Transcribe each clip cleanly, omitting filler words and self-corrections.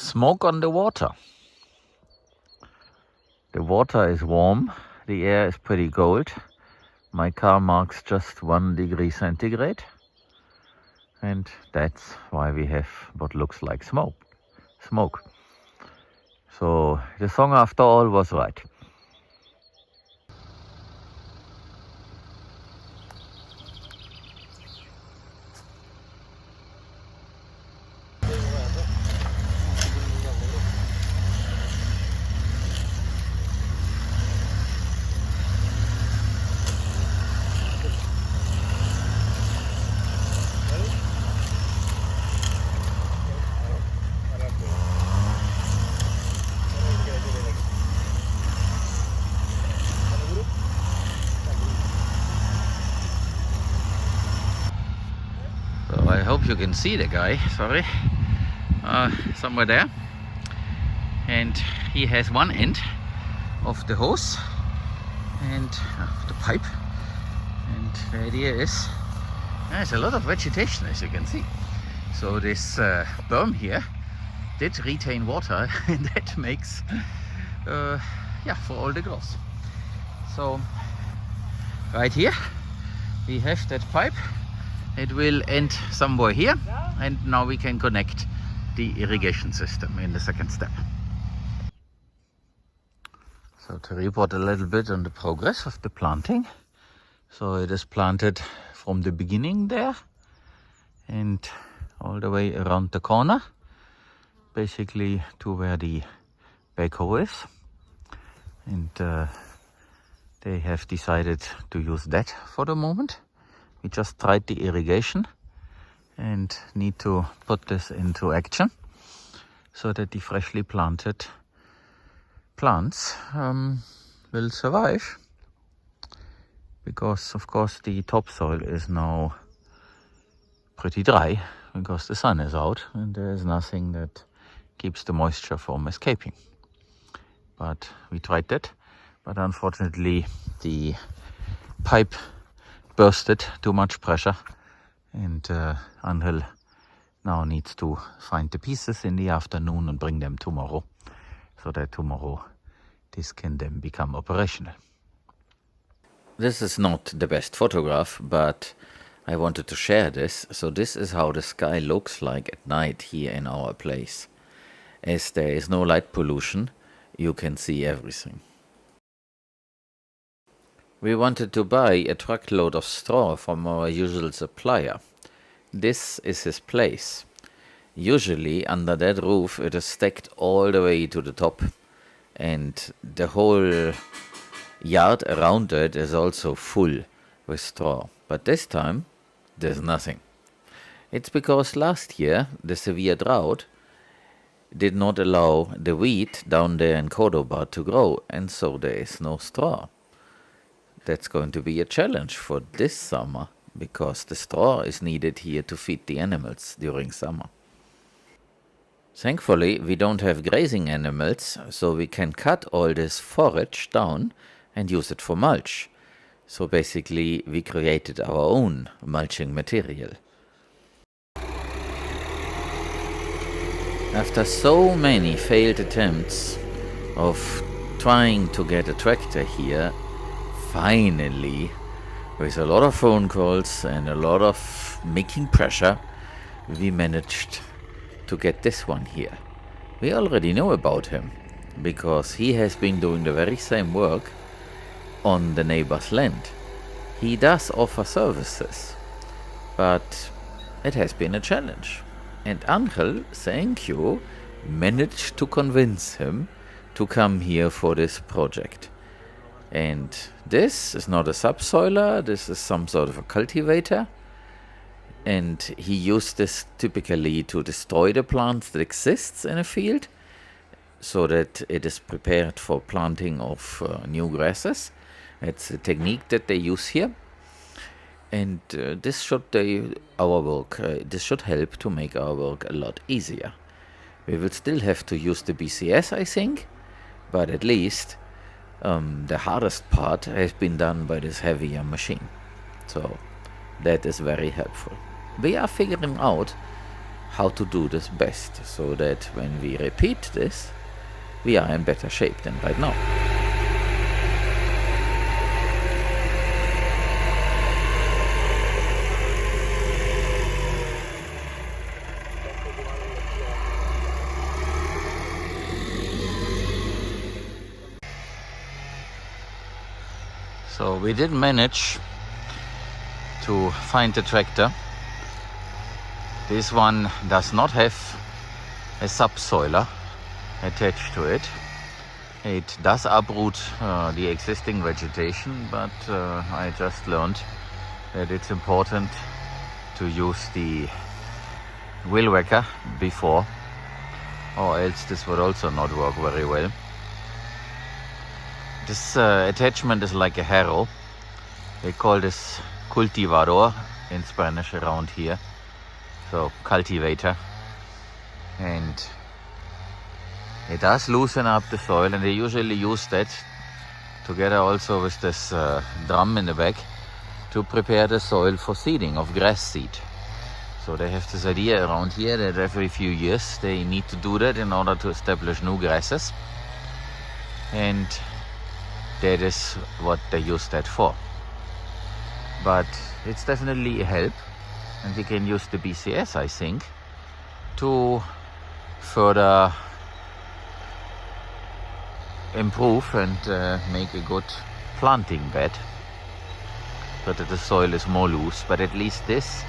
smoke on the water. The water is warm, the air is pretty cold. My car marks just 1 degree centigrade, and that's why we have what looks like smoke. So the song after all was right. So I hope you can see the guy, sorry, somewhere there. And he has one end of the hose and the pipe. And the idea is, there's a lot of vegetation, as you can see. So this berm here did retain water, and that makes, for all the growth. So right here we have that pipe. It will end somewhere here, and now we can connect the irrigation system in the second step. So to report a little bit on the progress of the planting. So it is planted from the beginning there and all the way around the corner, basically to where the backhoe is. And they have decided to use that for the moment. We just tried the irrigation and need to put this into action so that the freshly planted plants will survive, because of course the topsoil is now pretty dry because the sun is out and there is nothing that keeps the moisture from escaping. But we tried that, but unfortunately the pipe bursted, too much pressure, and Angel now needs to find the pieces in the afternoon and bring them tomorrow, so that tomorrow this can then become operational. This is not the best photograph, but I wanted to share this. So this is how the sky looks like at night here in our place. As there is no light pollution, you can see everything. We wanted to buy a truckload of straw from our usual supplier. This is his place. Usually under that roof it is stacked all the way to the top, and the whole yard around it is also full with straw. But this time there's nothing. It's because last year the severe drought did not allow the wheat down there in Cordoba to grow, and so there is no straw. That's going to be a challenge for this summer, because the straw is needed here to feed the animals during summer. Thankfully, we don't have grazing animals, so we can cut all this forage down and use it for mulch. So basically, we created our own mulching material. After so many failed attempts of trying to get a tractor here, finally, with a lot of phone calls and a lot of making pressure, we managed to get this one here. We already know about him, because he has been doing the very same work on the neighbor's land. He does offer services, but it has been a challenge. And Angel, thank you, managed to convince him to come here for this project. And this is not a subsoiler, this is some sort of a cultivator. And he used this typically to destroy the plants that exists in a field, so that it is prepared for planting of new grasses. It's a technique that they use here. And this should help to make our work a lot easier. We will still have to use the BCS, I think, but at least the hardest part has been done by this heavier machine. So that is very helpful. We are figuring out how to do this best, so that when we repeat this, we are in better shape than right now. So we did manage to find the tractor. This one does not have a subsoiler attached to it. It does uproot the existing vegetation, but I just learned that it's important to use the wheel whacker before, or else this would also not work very well. This attachment is like a harrow. They call this cultivador in Spanish around here, so cultivator, and it does loosen up the soil, and they usually use that together also with this drum in the back to prepare the soil for seeding of grass seed. So they have this idea around here that every few years they need to do that in order to establish new grasses, and that is what they use that for. But it's definitely a help, and we can use the BCS, I think, to further improve and make a good planting bed, so that the soil is more loose, but at least this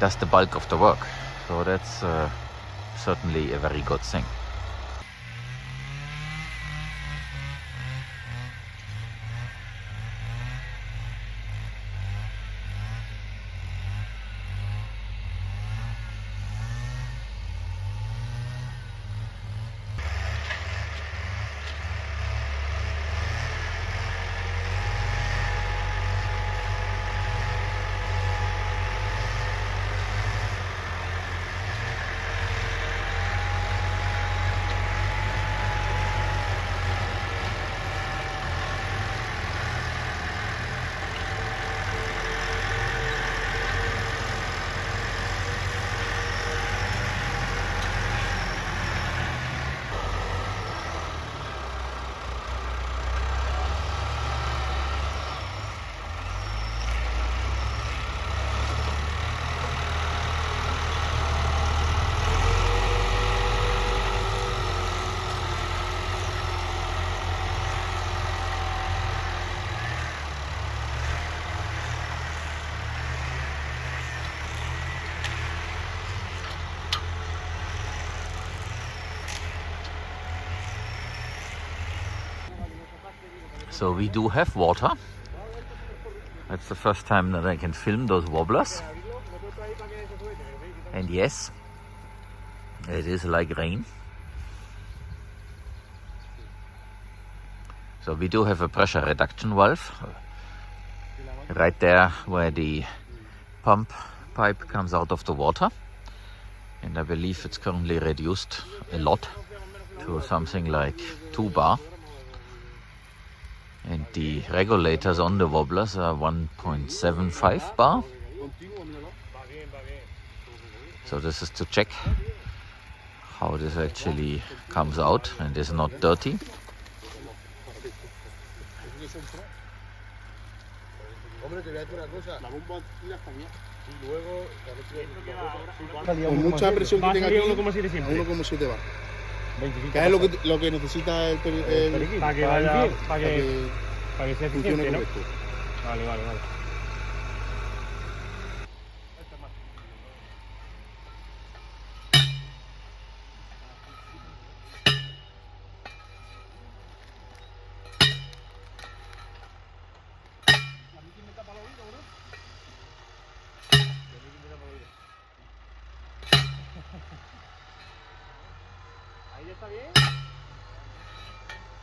does the bulk of the work. So that's certainly a very good thing. So we do have water. That's the first time that I can film those wobblers. And yes, it is like rain. So we do have a pressure reduction valve right there where the pump pipe comes out of the water. And I believe it's currently reduced a lot to something like 2 bar. And the regulators on the wobblers are 1.75 bar. So this is to check how this actually comes out and is not dirty. Con mucha presión que tenga aquí, 1,7 bar. ¿Qué es lo que necesita el para que vaya, para que sea eficiente, ¿no? Vale. Ahí está bien.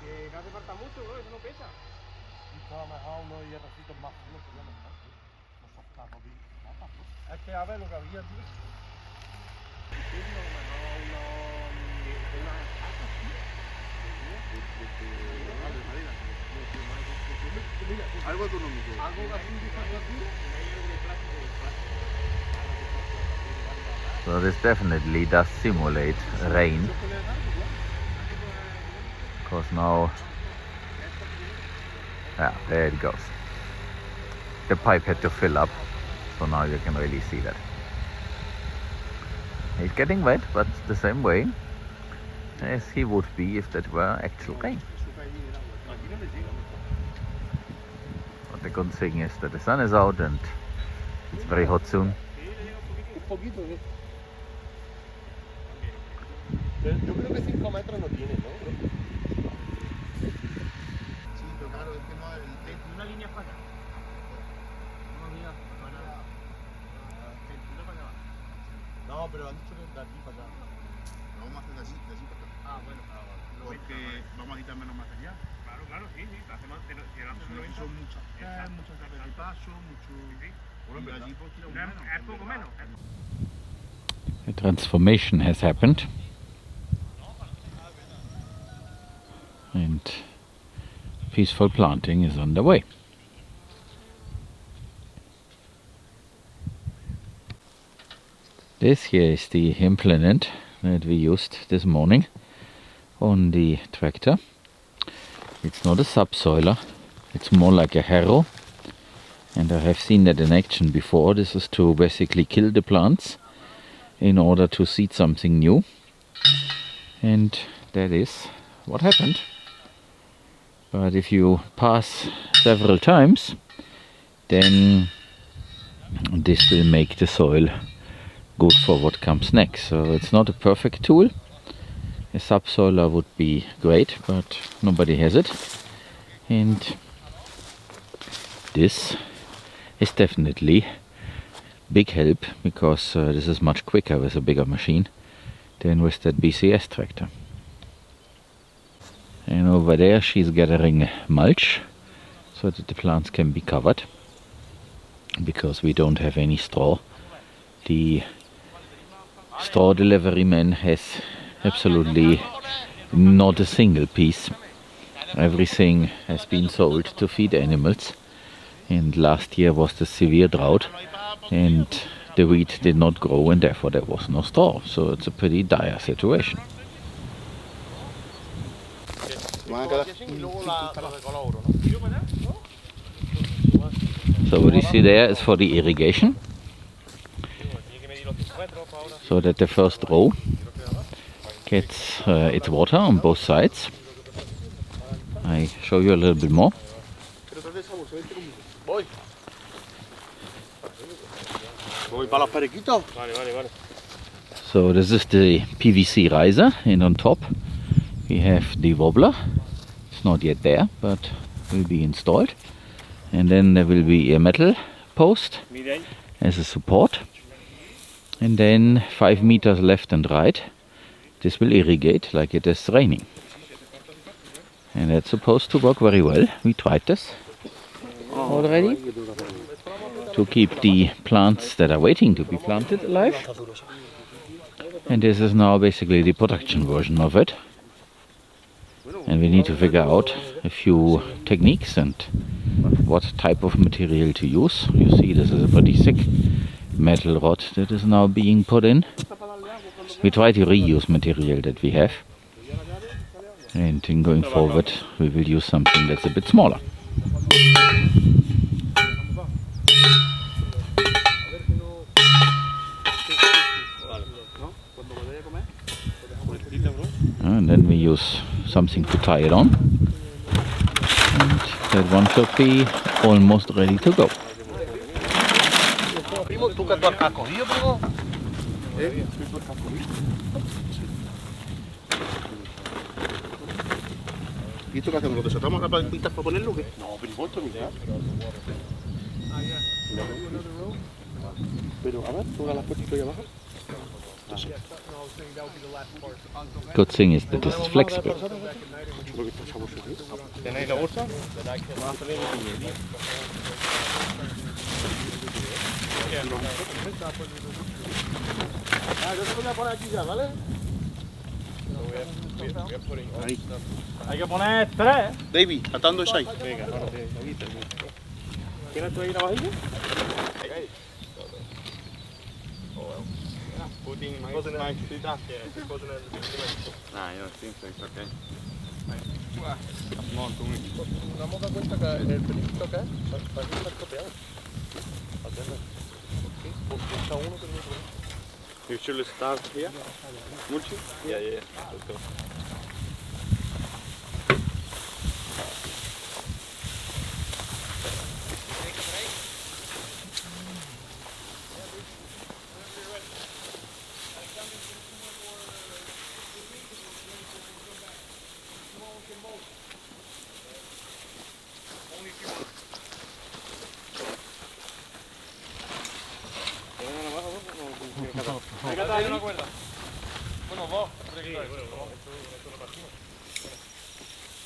Que no hace falta mucho, bro, eso no pesa. Estaba mejor unos hierrecitos más flojos, ya no está. Los softacos, es que a ver lo que había, tío. Algo económico. Algo así de factura. So this definitely does simulate rain. Because now, yeah, there it goes. The pipe had to fill up, so now you can really see that. It's getting wet, but the same way as he would be if that were actual rain. But the good thing is that the sun is out and it's very hot soon. Yo creo que 5 metros no tiene, ¿no? Sí, pero claro, es que no hay una línea para acá. No, pero han dicho que de aquí para allá. Lo vamos a hacer de allí para acá. Ah, bueno. Porque vamos a quitar menos material. Claro, claro, sí, sí. Son muchas carreras de paso, mucho... Y allí pues tiramos menos. Es poco menos. A transformation has happened. And peaceful planting is underway. This here is the implement that we used this morning on the tractor. It's not a subsoiler, it's more like a harrow, and I have seen that in action before. This is to basically kill the plants in order to seed something new, and that is what happened. But if you pass several times, then this will make the soil good for what comes next. So it's not a perfect tool. A subsoiler would be great, but nobody has it. And this is definitely big help, because this is much quicker with a bigger machine than with that BCS tractor. And over there she's gathering mulch so that the plants can be covered, because we don't have any straw. The straw delivery man has absolutely not a single piece. Everything has been sold to feed animals, and last year was the severe drought and the wheat did not grow, and therefore there was no straw. So it's a pretty dire situation. So what you see there is for the irrigation, so that the first row gets its water on both sides. I show you a little bit more. So this is the PVC riser, and on top we have the wobbler. It's not yet there, but will be installed. And then there will be a metal post as a support. And then 5 meters left and right, this will irrigate like it is raining. And that's supposed to work very well. We tried this already to keep the plants that are waiting to be planted alive. And this is now basically the production version of it. And we need to figure out a few techniques and what type of material to use. You see, this is a pretty thick metal rod that is now being put in. We try to reuse material that we have, and in going forward we will use something that's a bit smaller. And then we use something to tie it on, and that one should be almost ready to go. ¿Y esto qué hacemos? ¿Lo desatamos las pintas para ponerlo o qué? No, pero igual mira. Pero a ver, todas las puertas ahí abajo. Good thing is that this is flexible. ¿Tenéis la bolsa? Yo te voy a poner aquí ya, ¿vale? Ahí. Hay que poner 3. David, atando esa ahí. Venga, ahora te avisa. ¿Tienes tú ahí la vajilla? thing might see that. Nah, yo think so, it's okay. Come on, to me. Nos hemos dado cuenta que en el pelito que es, parece que está estropeado. Atiende. Sí, porque está uno que no hay problema. You should start here. Mulching? Yeah, let's go. Hay una cuerda. Bueno, vos. Bueno, esto lo partimos.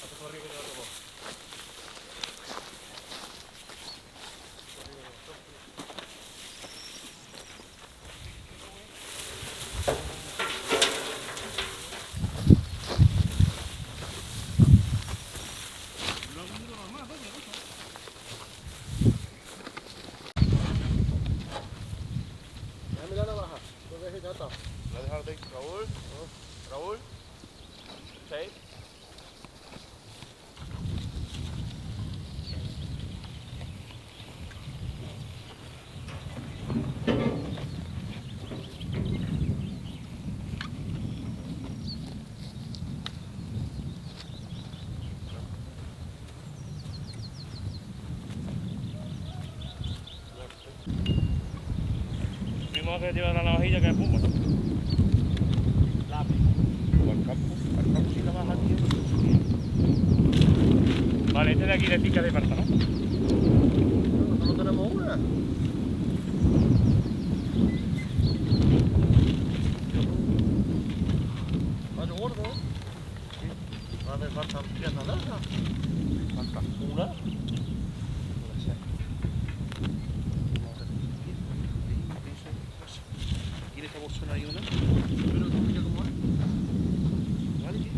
Hace corrido que te lo vos. Déjame la navaja. No dejes ya está. La dejar de Raúl. Raúl. Tape. Primero que tirar la navajilla que es puma. Al campo sí la baja, tío. Vale, este de aquí de pica de parta, ¿no? Nosotros tenemos una. Vaya gordo, ¿eh? Va a hacer falta piezas de esas. Falta ¿Una? ¿Quieres que bolsona ahí una? Pero tú mira cómo es. Vale, tío.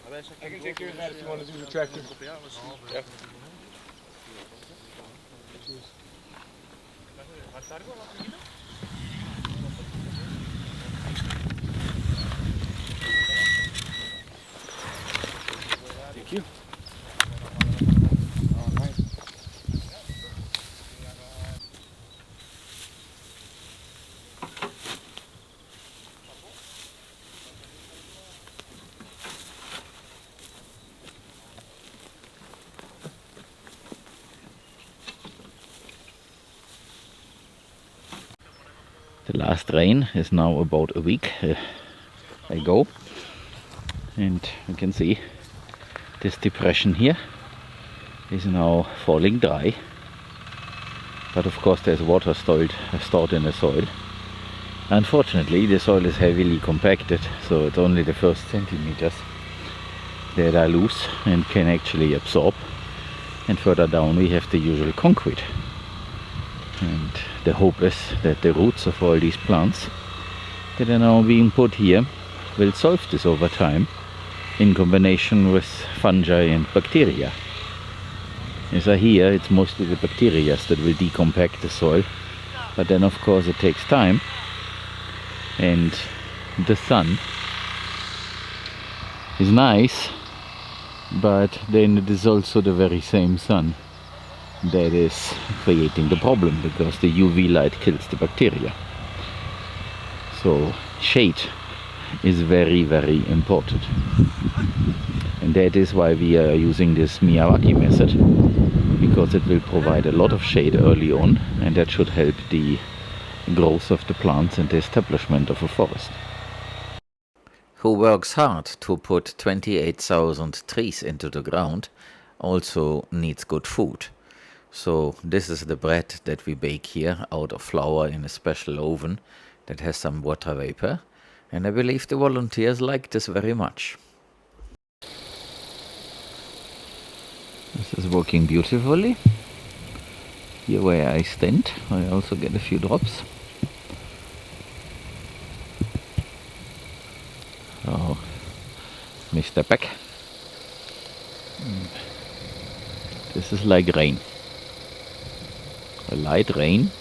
A ver, esa I can take care of that if you want to do the tractor. Yeah. ¿Falta algo más chiquito? Thank you. The last rain is now about a week ago, and you can see this depression here is now falling dry, but of course there's water stored in the soil. Unfortunately, the soil is heavily compacted, so it's only the first centimeters that are loose and can actually absorb, and further down we have the usual concrete. And the hope is that the roots of all these plants that are now being put here will solve this over time in combination with fungi and bacteria. As I hear, it's mostly the bacteria that will decompact the soil, but then of course it takes time, and the sun is nice, but then it is also the very same sun that is creating the problem, because the UV light kills the bacteria. So shade is very, very important, and that is why we are using this Miaki method, because it will provide a lot of shade early on, and that should help the growth of the plants and the establishment of a forest. Who works hard to put 28,000 trees into the ground also needs good food. So this is the bread that we bake here out of flour in a special oven that has some water vapor, and I believe the volunteers like this very much. This is working beautifully. Here where I stand, I also get a few drops. Mr. Beck. This is like rain. A light rain